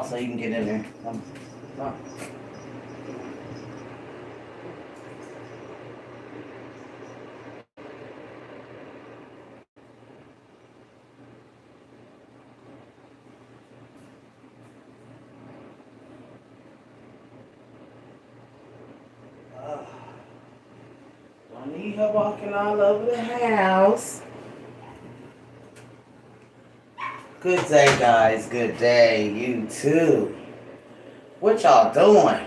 out so you can get in there. Come. Don't need her walking all over the house. Good day, guys. Good day. You too. What y'all doing?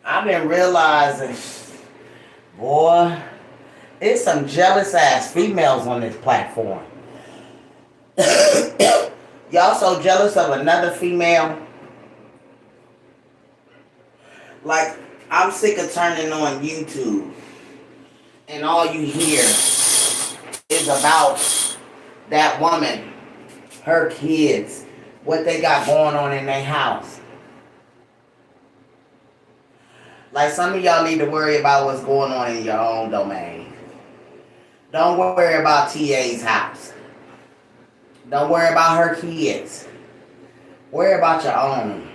I've been realizing, boy, it's some jealous ass females on this platform. Y'all so jealous of another female. Like, I'm sick of turning on YouTube and all you hear is about that woman, her kids, what they got going on in their house. Like, some of y'all need to worry about what's going on in your own domain. Don't worry about TA's house. Don't worry about her kids. Worry about your own.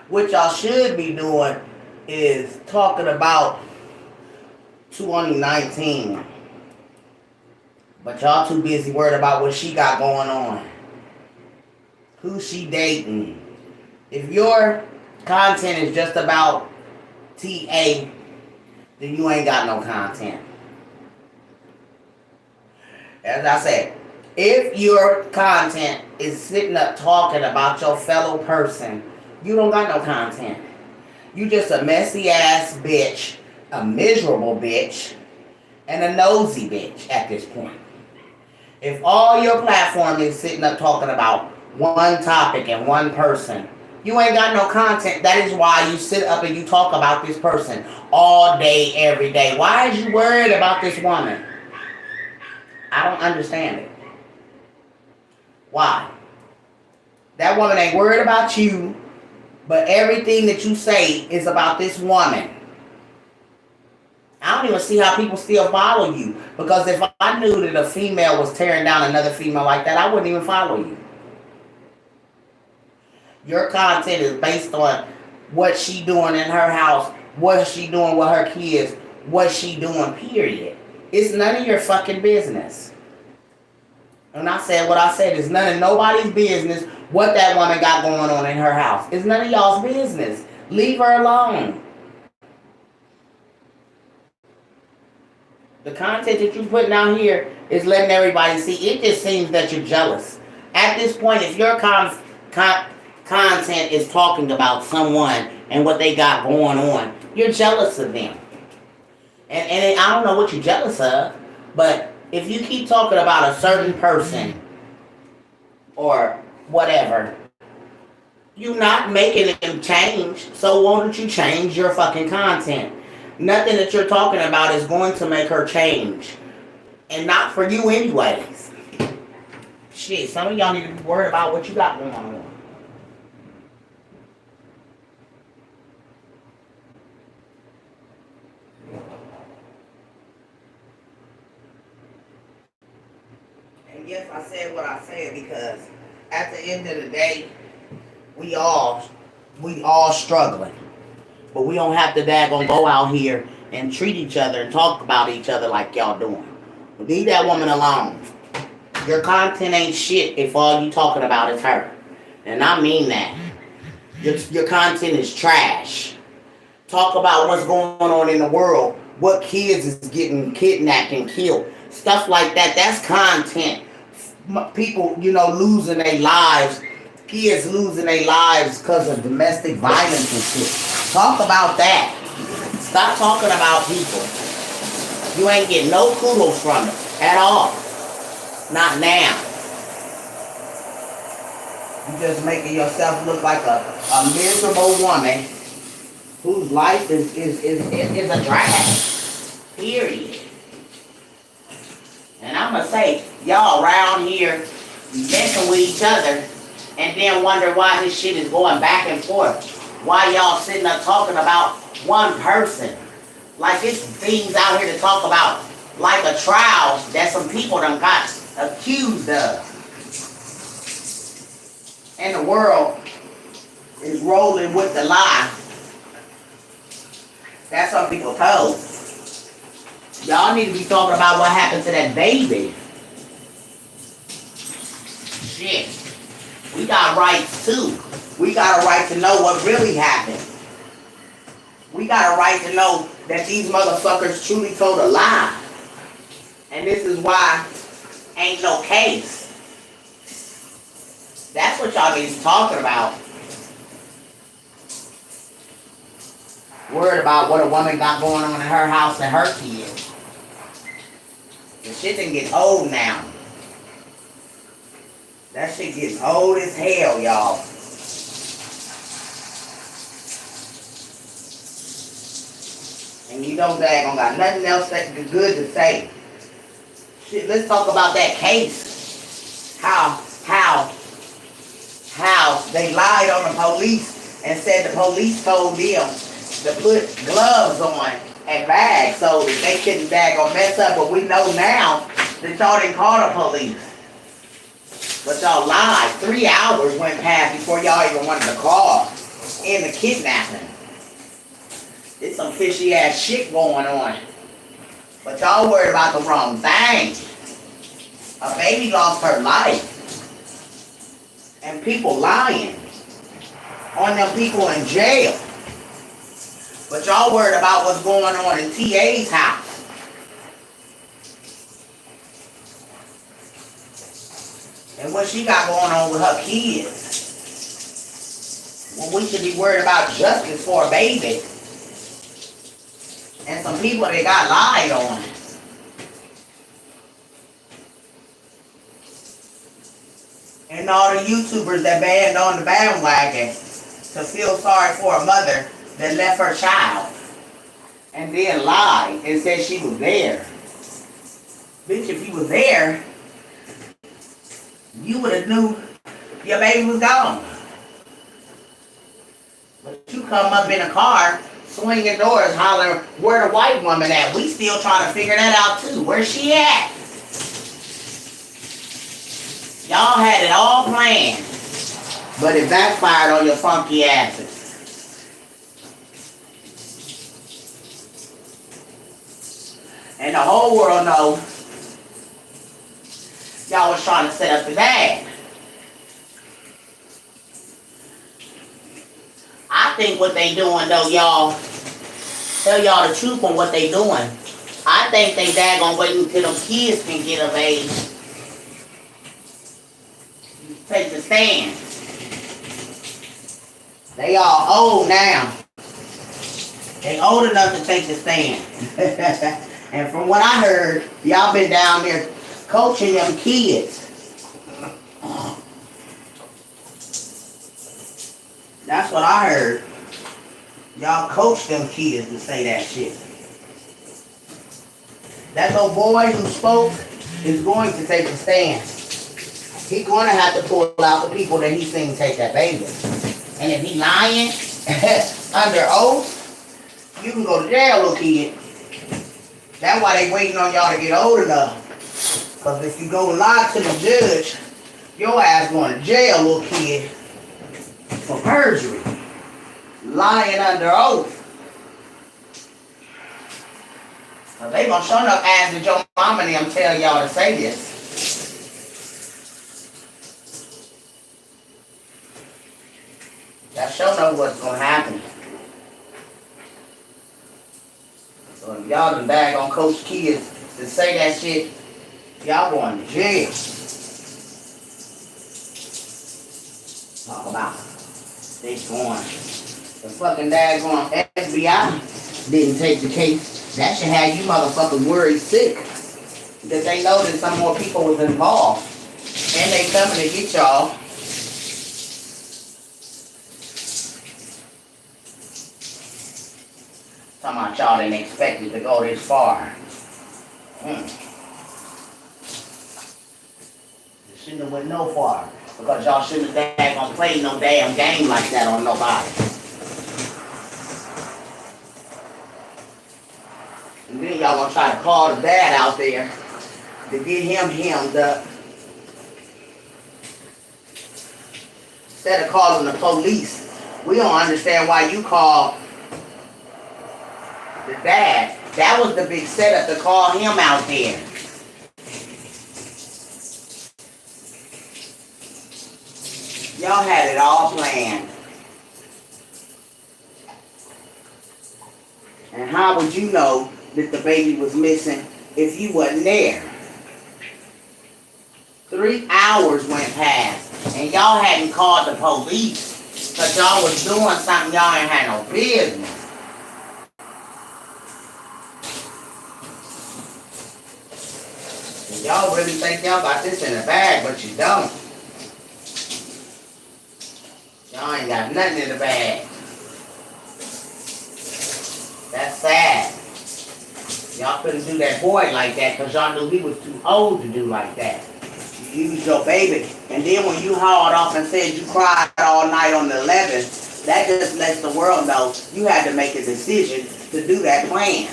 What y'all should be doing is talking about 2019. But y'all too busy worried about what she got going on. Who she dating. If your content is just about TA, then you ain't got no content. As I said, if your content is sitting up talking about your fellow person, you don't got no content. You just a messy ass bitch, a miserable bitch, and a nosy bitch at this point. If all your platform is sitting up talking about one topic and one person, you ain't got no content. That is why you sit up and you talk about this person all day, every day. Why is you worried about this woman? I don't understand it. Why? That woman ain't worried about you, but everything that you say is about this woman. I don't even see how people still follow you. Because if I knew that a female was tearing down another female like that, I wouldn't even follow you. Your content is based on what she doing in her house, what she doing with her kids, what she doing, period. It's none of your fucking business. And I said what I said. It's none of nobody's business what that woman got going on in her house. It's none of y'all's business. Leave her alone. The content that you're putting out here is letting everybody see. It just seems that you're jealous. At this point, if your content is talking about someone and what they got going on, you're jealous of them. And I don't know what you're jealous of, but if you keep talking about a certain person or whatever, you're not making them change. So why don't you change your fucking content? Nothing that you're talking about is going to make her change. And not for you anyways. Shit, some of y'all need to be worried about what you got going on. And yes, I said what I said because at the end of the day, we all struggling. But we don't have to daggone go out here and treat each other and talk about each other like y'all doing. Leave that woman alone. Your content ain't shit if all you talking about is her. And I mean that. Your content is trash. Talk about what's going on in the world. What kids is getting kidnapped and killed. Stuff like that. That's content. People, losing their lives. Kids losing their lives because of domestic violence and shit. Talk about that. Stop talking about people. You ain't getting no kudos from it at all. Not now. You just making yourself look like a miserable woman whose life is a drag. Period. And I'm going to say, y'all around here messing with each other and then wonder why this shit is going back and forth. Why y'all sitting up talking about one person? Like it's things out here to talk about. like a trial that some people done got accused of. And the world is rolling with the lie. That's what people told. Y'all need to be talking about what happened to that baby. Shit. We got rights too. We got a right to know what really happened. We got a right to know that these motherfuckers truly told a lie. And this is why ain't no case. That's what y'all need to be talking about. Worried about what a woman got going on in her house and her kids. The shit done get old now. That shit getting old as hell, y'all. And you know daggone got nothing else that good to say. Shit, let's talk about that case. How they lied on the police and said the police told them to put gloves on and bags so that they couldn't daggone mess up. But we know now that y'all didn't call the police. But y'all lied. 3 hours went past before y'all even wanted to call in the kidnapping. There's some fishy ass shit going on. But y'all worried about the wrong thing. A baby lost her life. And people lying on them people in jail. But y'all worried about what's going on in TA's house. And what she got going on with her kids. When we should be worried about justice for a baby. And some people that got lied on. And all the YouTubers that banned on the bandwagon to feel sorry for a mother that left her child. And then lied and said she was there. Bitch, if you was there, you would have knew your baby was gone. But you come up in a car, swinging doors, hollering, where the white woman at? We still trying to figure that out too. Where's she at? Y'all had it all planned. But it backfired on your funky asses. And the whole world knows y'all was trying to set up the dad. I think what they doing though, y'all, tell y'all the truth on what they doing. I think they daggone waiting until them kids can get of age. Take the stand. They all old now. They old enough to take the stand. And from what I heard, y'all been down there coaching them kids. That's what I heard. Y'all coach them kids to say that shit. That little boy who spoke is going to take a stand. He's going to have to pull out the people that he seen take that baby. And if he lying under oath, you can go to jail, little kid. That's why they waiting on y'all to get old enough. Because if you go lie to the judge, your ass going to jail, little kid, for perjury. Lying under oath. So they gonna show enough ass that your mama and them tell y'all to say this. That sure know what's gonna happen. So if y'all done bag on coach kids to say that shit, y'all going to jail. Talk about they going. The fucking daggone FBI didn't take the case. That should have you motherfuckers worried sick. Because they know that some more people was involved. And they coming to get y'all. Talking about y'all didn't expect it to go this far. It shouldn't have went no far. Because y'all shouldn't have daggone played no damn game like that on nobody. And then y'all gonna try to call the dad out there to get him hemmed up. Instead of calling the police. We don't understand why you called the dad. That was the big setup to call him out there. Y'all had it all planned. And how would you know that the baby was missing if you wasn't there? 3 hours went past and y'all hadn't called the police because y'all was doing something y'all ain't had no business. And y'all really think y'all got this in the bag, but you don't. Y'all ain't got nothing in the bag. That's sad. Y'all couldn't do that boy like that because y'all knew he was too old to do like that. You used your baby, and then when you hauled off and said you cried all night on the 11th, that just lets the world know you had to make a decision to do that plan.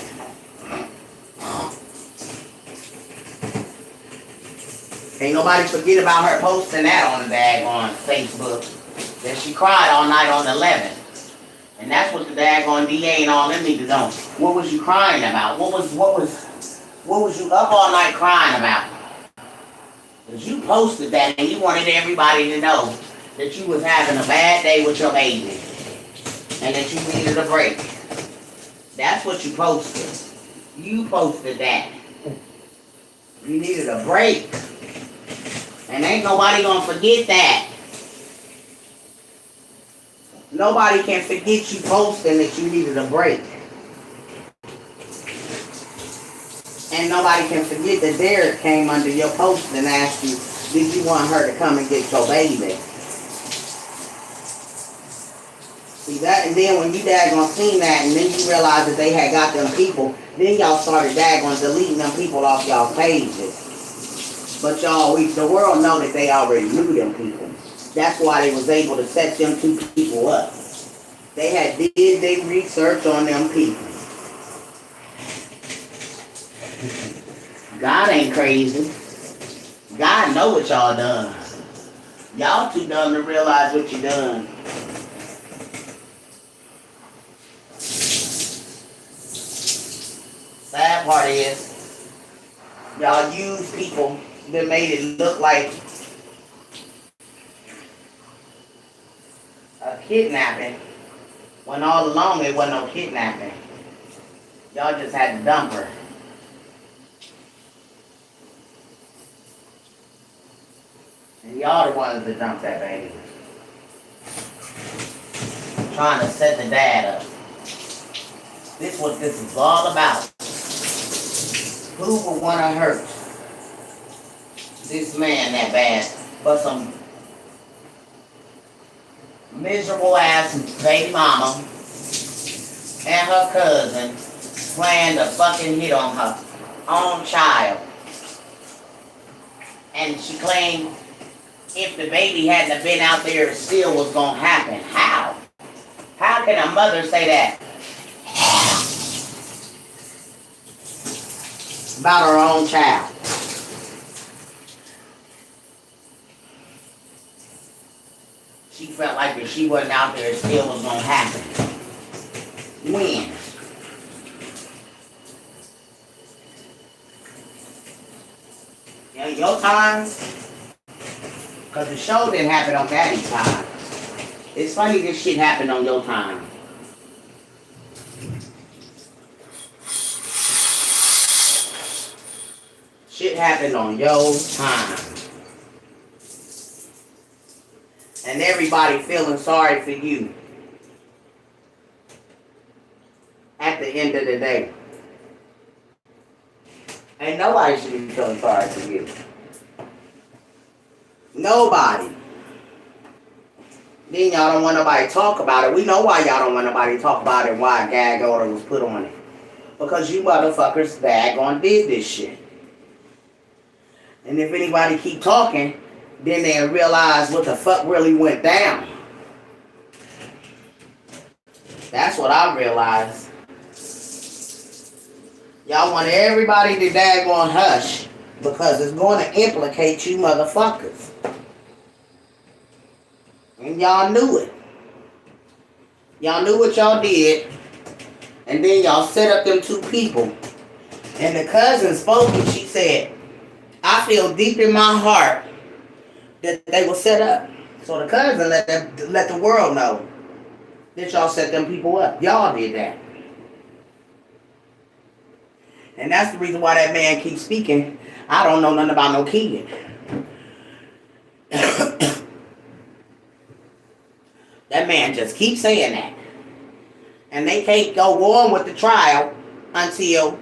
Ain't nobody forget about her posting that on the daggone Facebook, that she cried all night on the 11th. And that's what the daggone DA and all them need to know. What was you crying about? What was you up all night crying about? Because you posted that and you wanted everybody to know that you was having a bad day with your baby and that you needed a break. That's what you posted. You posted that. You needed a break. And ain't nobody gonna forget that. Nobody can forget you posting that you needed a break. And nobody can forget that Derek came under your post and asked you, did you want her to come and get your baby? See that, and then when you daggone seen that, and then you realized that they had got them people, then y'all started daggone deleting them people off y'all pages. But y'all, the world know that they already knew them people. That's why they was able to set them 2 people up. They had did their research on them people. God ain't crazy. God know what y'all done. Y'all too dumb to realize what you done. Sad part is, y'all use people that made it look like a kidnapping, when all along it wasn't no kidnapping. Y'all just had to dump her. And y'all the ones that dumped that baby. Trying to set the dad up. This is what this is all about. Who would want to hurt this man that bad? But some miserable ass baby mama and her cousin planned to fucking hit on her own child. And she claimed if the baby hadn't have been out there, it still was gonna happen. How? How can a mother say that about her own child? She felt like if she wasn't out there, it still was gonna happen. When? In your time? Because the show didn't happen on Daddy's time. It's funny this shit happened on your time. Shit happened on your time. And everybody feeling sorry for you. At the end of the day. Ain't nobody should be feeling sorry for you. Nobody. Then y'all don't want nobody to talk about it. We know why y'all don't want nobody to talk about it and why a gag order was put on it. Because you motherfuckers daggone did this shit. And if anybody keep talking, then they'll realize what the fuck really went down. That's what I realized. Y'all want everybody to daggone hush because it's going to implicate you motherfuckers. And y'all knew it. Y'all knew what y'all did. And then y'all set up them two people. And the cousin spoke and she said, I feel deep in my heart that they were set up. So the cousin let the world know that y'all set them people up. Y'all did that. And that's the reason why that man keeps speaking. I don't know nothing about no kid. That man just keeps saying that. And they can't go on with the trial until,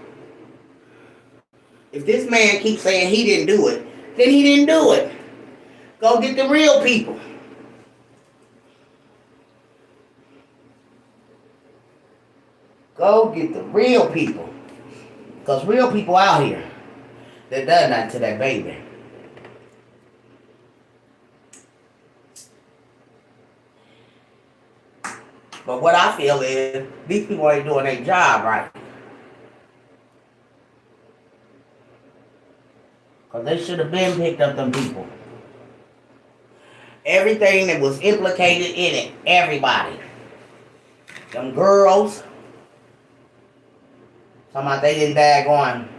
if this man keeps saying he didn't do it, then he didn't do it. Go get the real people. Go get the real people. Because real people out here that done nothing to that baby. But what I feel is these people ain't doing their job right. Because they should have been picked up them people. Everything that was implicated in it. Everybody. Them girls. Talking about they didn't daggone.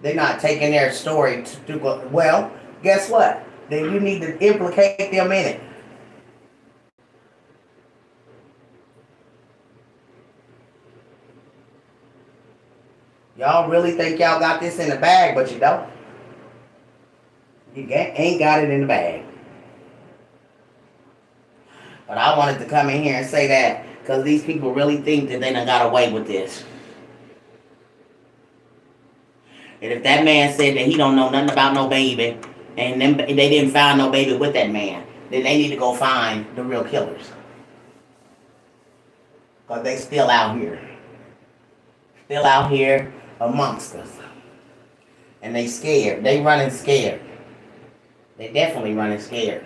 They're not taking their story to go. Well, guess what? Then you need to implicate them in it. Y'all really think y'all got this in the bag, but you don't. You ain't got it in the bag. But I wanted to come in here and say that because these people really think that they done got away with this. And if that man said that he don't know nothing about no baby, and they didn't find no baby with that man, then they need to go find the real killers. Because they still out here. Still out here amongst us. And they scared. They running scared. They definitely running scared.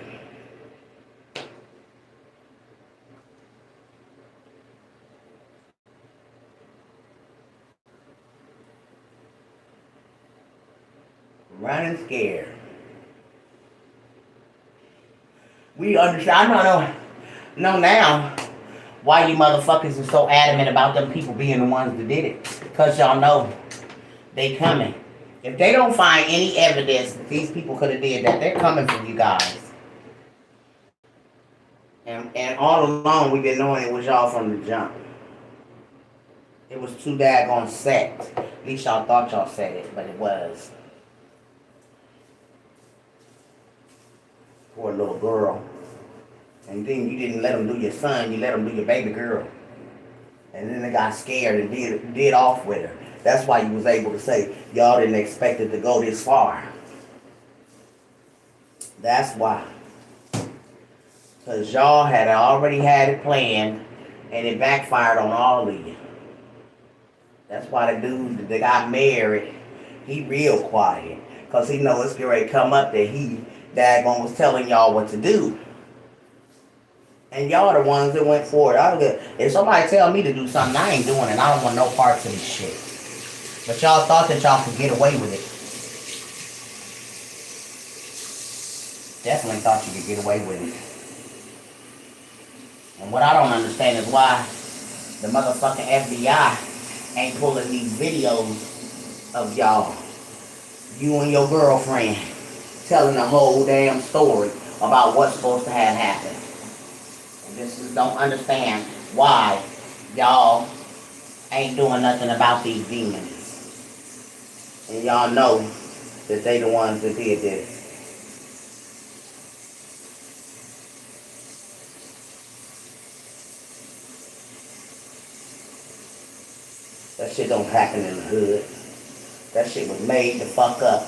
Running scared. We understand. I know now why you motherfuckers are so adamant about them people being the ones that did it. Because y'all know they coming. If they don't find any evidence that these people could have did that, they're coming for you guys. And all along we've been knowing it was y'all from the jump. It was too daggone set. At least y'all thought y'all said it, but it was. Poor little girl. And then you didn't let them do your son, you let them do your baby girl. And then they got scared and did off with her. That's why you was able to say, y'all didn't expect it to go this far. That's why. Because y'all had already had it planned, and it backfired on all of you. That's why the dude that got married, he real quiet. Because he knows it's getting ready to come up that he daggone was telling y'all what to do. And y'all the ones that went for it. If somebody tell me to do something, I ain't doing it. I don't want no parts of this shit. But y'all thought that y'all could get away with it. Definitely thought you could get away with it. And what I don't understand is why the motherfucking FBI ain't pulling these videos of y'all. You and your girlfriend telling the whole damn story about what's supposed to have happened. And just don't understand why y'all ain't doing nothing about these demons. And y'all know that they the ones that did this. That shit don't happen in the hood. That shit was made to fuck up.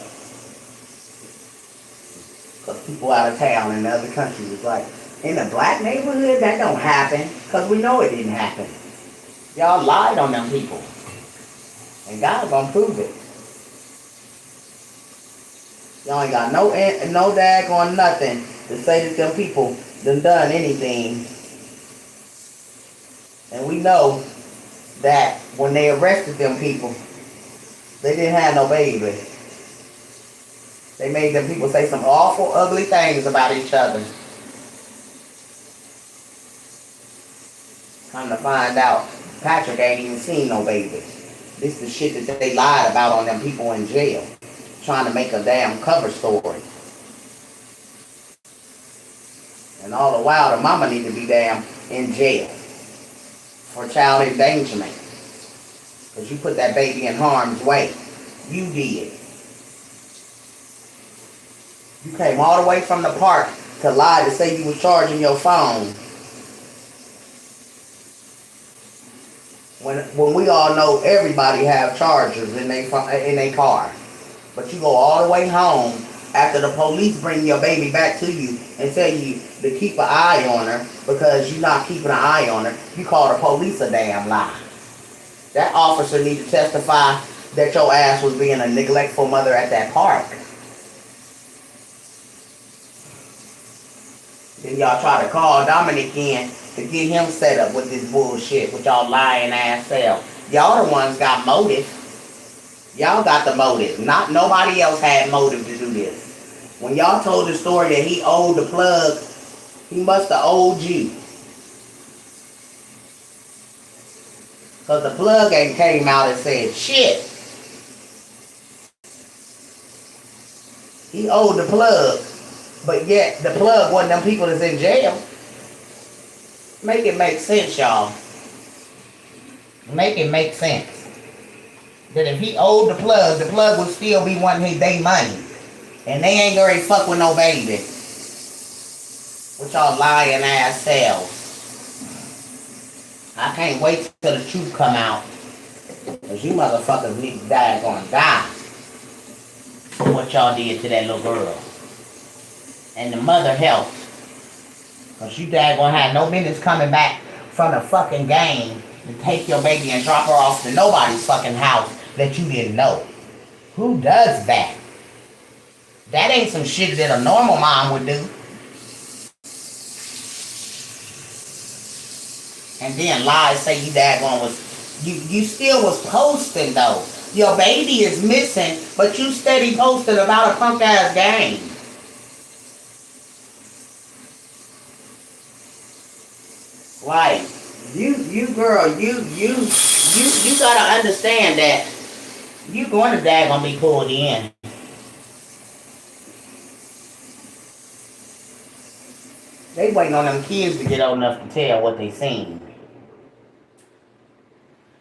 Because people out of town in the other countries was like, in a black neighborhood, that don't happen. Because we know it didn't happen. Y'all lied on them people. And God's gonna prove it. Y'all ain't got no daggone nothing to say that them people done anything. And we know that when they arrested them people, They didn't have no baby. They made them people say some awful, ugly things about each other. Come to find out, Patrick ain't even seen no baby. This the shit that they lied about on them people in jail. Trying to make a damn cover story. And all the while, the mama need to be damn in jail for child endangerment. Because you put that baby in harm's way. You did. You came all the way from the park to lie to say you was charging your phone. When we all know everybody have chargers in their car. But you go all the way home after the police bring your baby back to you and tell you to keep an eye on her because you're not keeping an eye on her. You call the police a damn lie. That officer need to testify that your ass was being a neglectful mother at that park. Then y'all try to call Dominic in to get him set up with this bullshit with y'all lying ass self. Y'all the ones got motive. Y'all got the motive. Not nobody else had motive to do this. When y'all told the story that he owed the plug, he must have owed you. Because the plug ain't came out and said shit. He owed the plug. But yet, the plug wasn't them people that's in jail. Make it make sense, y'all. Make it make sense. That if he owed the plug would still be wanting their money. And they ain't gonna fuck with no baby. With y'all lying ass selves. I can't wait till the truth come out. Because you motherfuckers need to die gonna die. For what y'all did to that little girl. And the mother helped. Because you dad gonna have no business coming back from the fucking game to take your baby and drop her off to nobody's fucking house that you didn't know. Who does that? That ain't some shit that a normal mom would do. And then lies say you daggone was, you still was posting though. Your baby is missing, but you steady posting about a punk ass game. Like, you girl, you gotta understand that you going to daggone be pulled in. They waiting on them kids to get old enough to tell what they seen.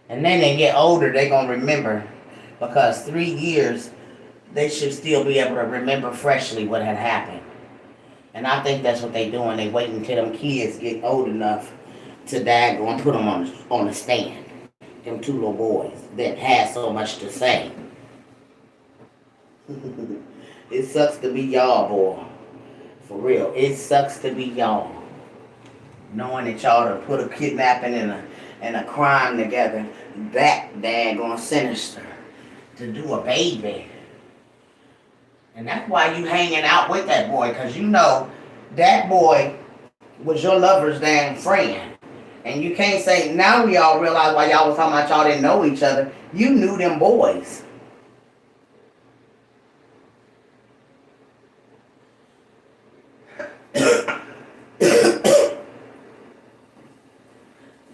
And then they get older, they gonna remember. Because 3 years, they should still be able to remember freshly what had happened. And I think that's what they doing. They waiting until them kids get old enough to daggone put them on the stand. Them 2 little boys that had so much to say. It sucks to be y'all, boy. For real, it sucks to be y'all. Knowing that y'all done put a kidnapping and a crime together, that daggone sinister to do a baby. And that's why you hanging out with that boy, because you know that boy was your lover's damn friend. And you can't say, now we all realize why y'all was talking about y'all didn't know each other. You knew them boys.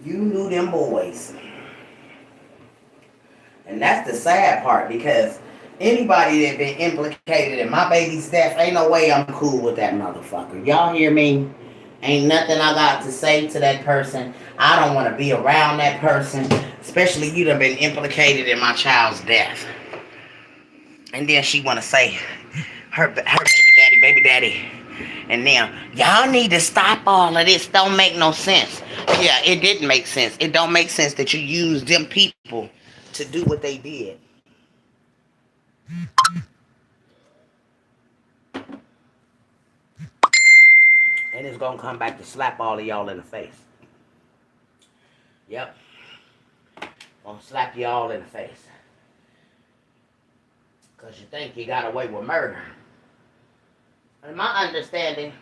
You knew them boys. And that's the sad part, because anybody that been implicated in my baby's death, ain't no way I'm cool with that motherfucker. Y'all hear me? Ain't nothing I got to say to that person. I don't want to be around that person. Especially you done been implicated in my child's death. And then she want to say, her baby daddy. And then, y'all need to stop all of this. Don't make no sense. Yeah, it didn't make sense. It don't make sense that you use them people to do what they did. And it's gonna come back to slap all of y'all in the face. Yep. Gonna slap y'all in the face. Because you think you got away with murder. In my understanding,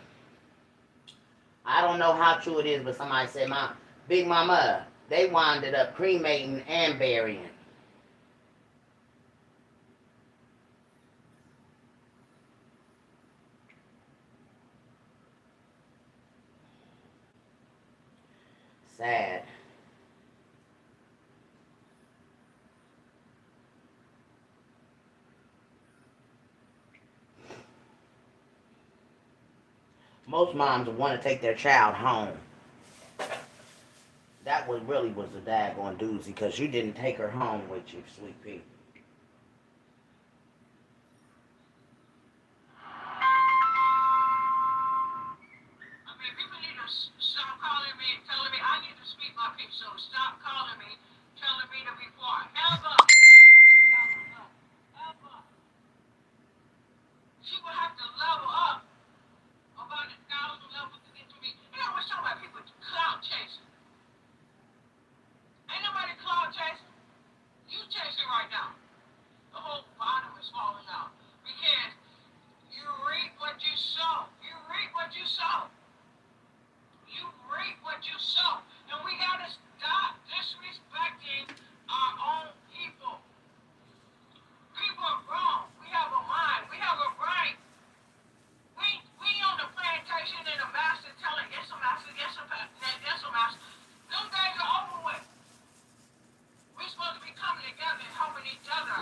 I don't know how true it is, but somebody said my Big Mama, they winded up cremating and burying. sad. Most moms want to take their child home. That was really was a daggone doozy because you didn't take her home with you, sweet pea.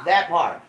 That part.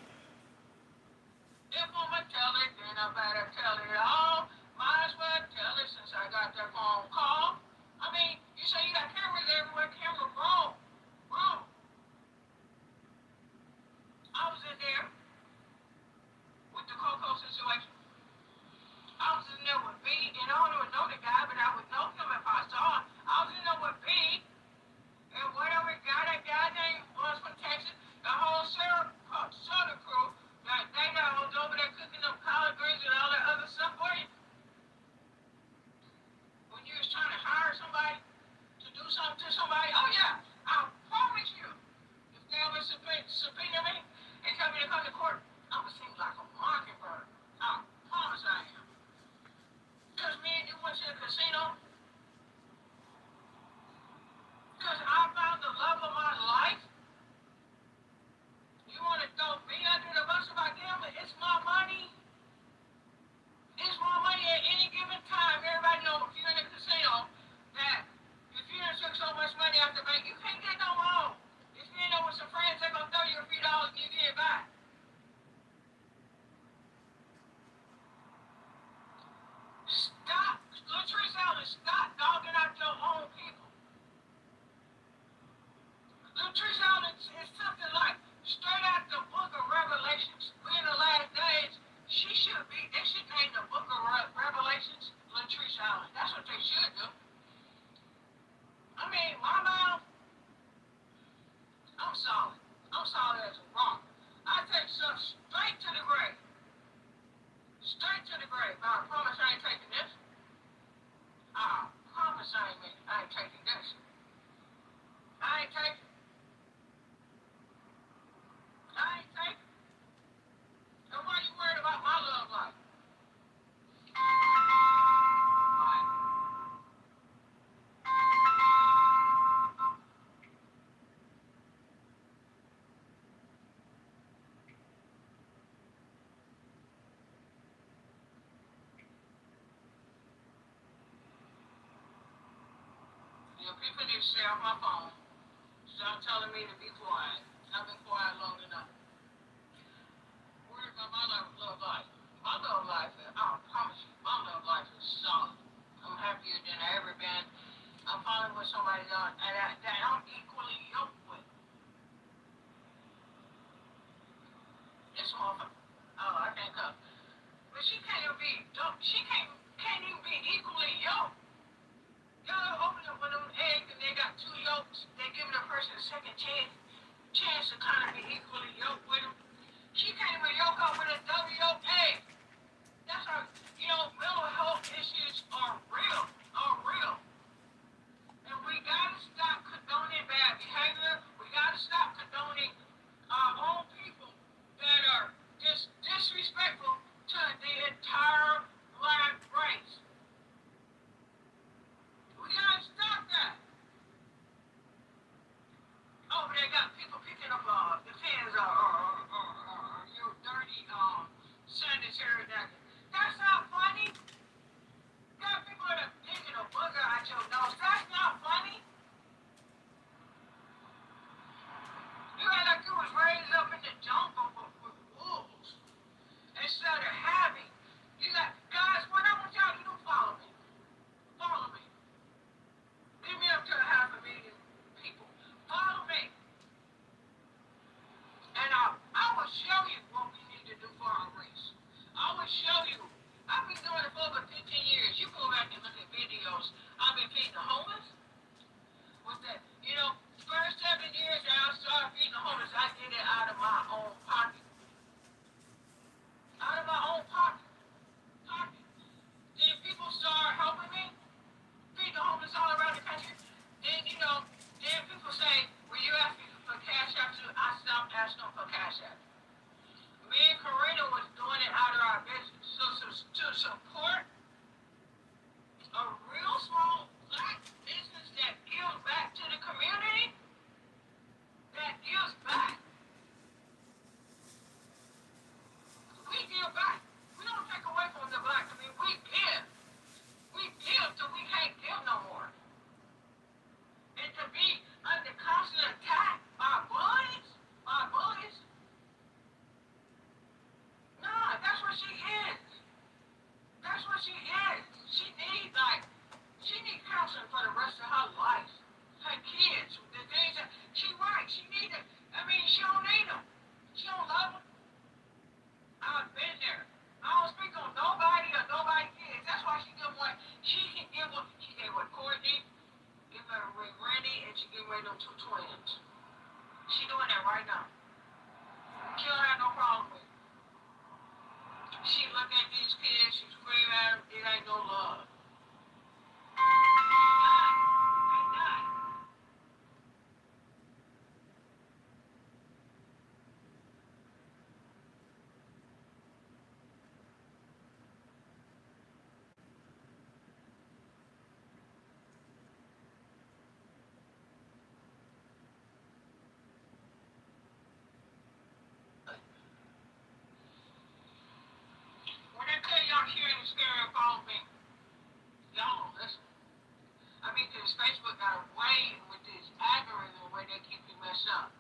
stuff.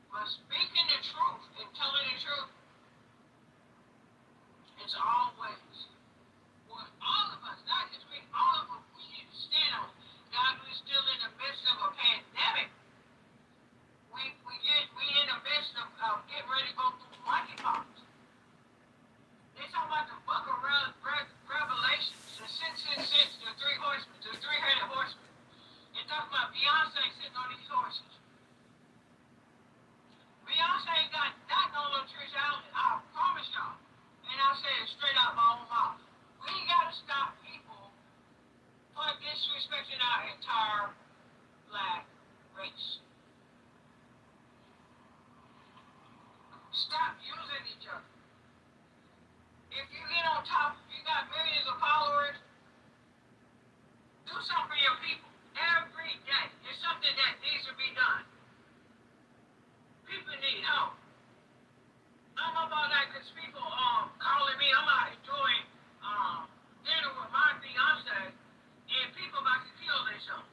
But speaking the truth and telling the truth, it's always what all of us, not just me, all of us, we need to stand on. God, we're still in the midst of a pandemic. We in the midst of getting ready to go through monkeypox. They talk about the book of Revelation, the 666, the three horsemen, the three-headed horsemen. They talk about Beyonce sitting on these horses. Beyonce ain't got nothing on Latricia Allen, I promise y'all. And I'll say it straight out my own mouth. We got to stop people for disrespecting our entire black race. Stop using each other. If you get on top, you got millions of followers, do something for your people every day. It's something that needs to be done. People need help. I'm about that because people calling me. I'm out enjoying dinner with my fiance, and people about to kill themselves.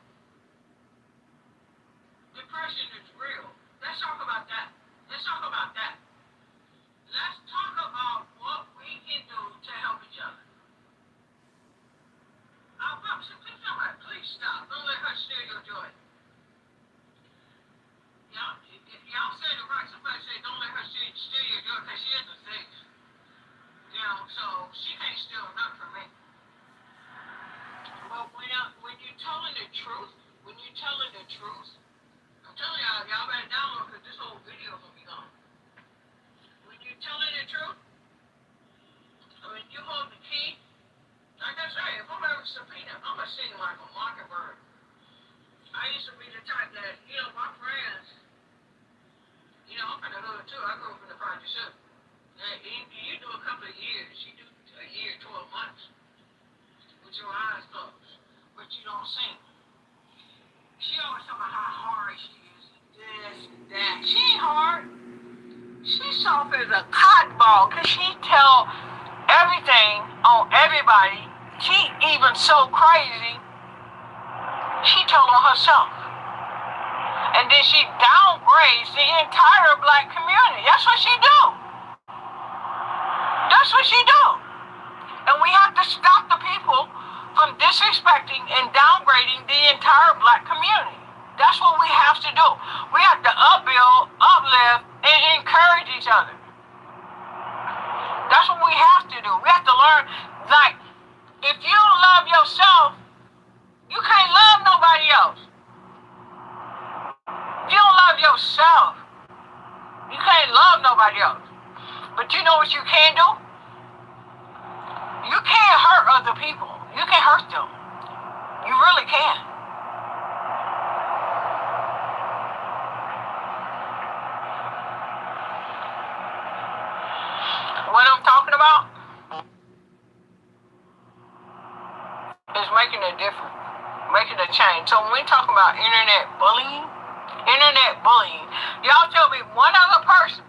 Depression is real. Let's talk about that. Let's talk about that. Let's talk about what we can do to help each other. Please stop. Don't let her steal your joy. Y'all said it right. Somebody said don't let her steal your joy because she is a thief. You know, so she can't steal nothing from me. But when you're telling the truth, I'm telling y'all better download because this whole video will be gone. When you're telling the truth, when you hold the key, like I say, if I'm ever subpoenaed, I'm going to sing like a mockingbird. I used to be the type that, my friends, I'm from the hood too. I grew up in the project too. You do a couple of years, you do a year, 12 months with your eyes closed, but you don't sing. She always talking about how hard she is, this and that. She ain't hard. She's soft as a cotton ball because she tell everything on everybody. She even so crazy, she told on herself. And then she downgrades the entire black community. That's what she do. That's what she do. And we have to stop the people from disrespecting and downgrading the entire black community. That's what we have to do. We have to upbuild, uplift, and encourage each other. That's what we have to do. We have to learn, like, if you don't love yourself, you can't love nobody else. If you don't love yourself, you can't love nobody else. But you know what you can do? You can't hurt other people. You can hurt them. You really can. What I'm talking about is making a difference, making a change. So when we talk about internet bullying, y'all tell me one other person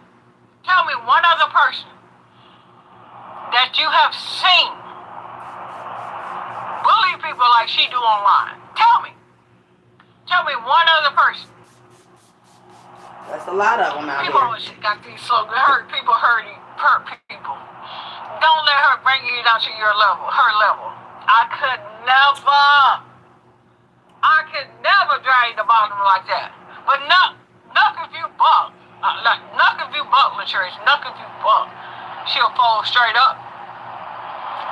that you have seen bully people like she do online. Tell me one other person. That's a lot of them out people here. Always got these slogans, hurt people. Don't let her bring you down to her level. I could never drag the bottom like that. But knock if you buck. Knock if you buck, Latrice. Knock if you buck. She'll fall straight up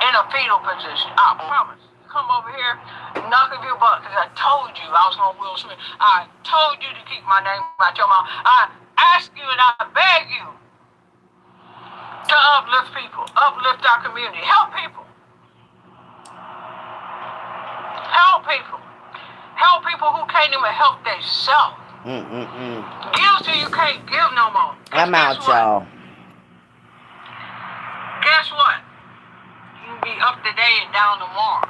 in a fetal position. I promise. Come over here, knock if you buck, because I told you I was going to Will Smith. I told you to keep my name out your mouth. I ask you and I beg you to uplift people, uplift our community, help people. Help people who can't even help themselves. Give till you can't give no more. I'm out, y'all. Guess what? You can be up today and down tomorrow.